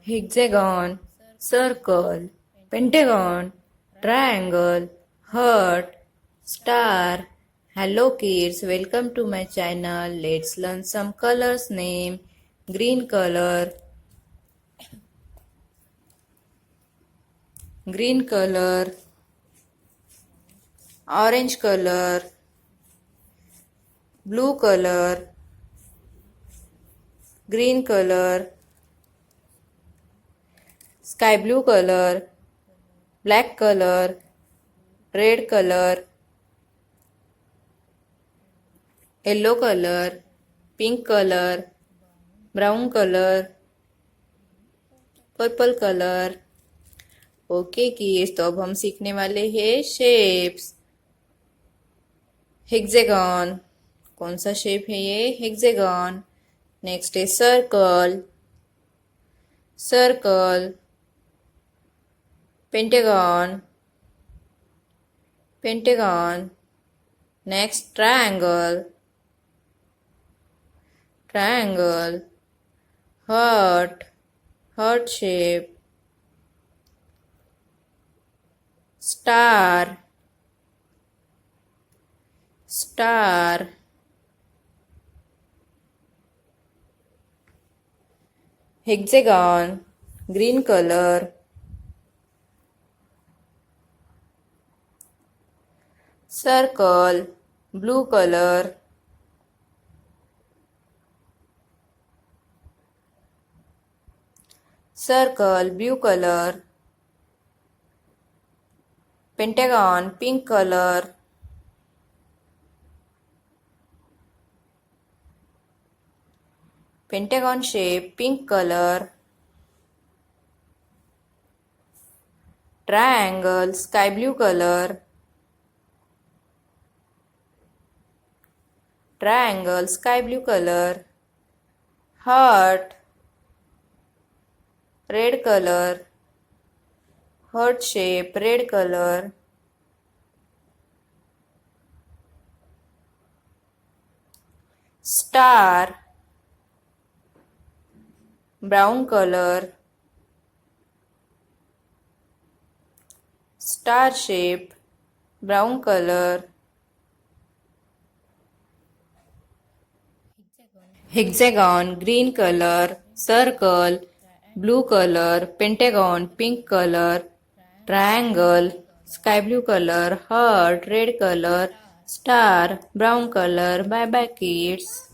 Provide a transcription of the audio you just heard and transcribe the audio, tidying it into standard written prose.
hexagon, circle, pentagon, triangle, heart, star. Hello kids, welcome to my channel. Let's learn some colors name. Green color, orange color, blue color, green color, sky blue color, black color, red color, yellow color, pink color, brown color, purple colour. Okay kids, तो अब हम सीखने वाले हैं shapes. Hexagon, कौन सा shape है ये? हेक्सागन। नेक्स्ट है circle, pentagon, next triangle, heart shape, star, hexagon, green color, circle, blue color, pentagon, pink color, pentagon shape, pink color, triangle, sky blue color, heart, red color, heart shape, red color, star, brown color, star shape, brown color, hexagon, green color, circle, blue color, pentagon, pink color, triangle, sky blue color, heart, red color, star, brown color. Bye bye kids.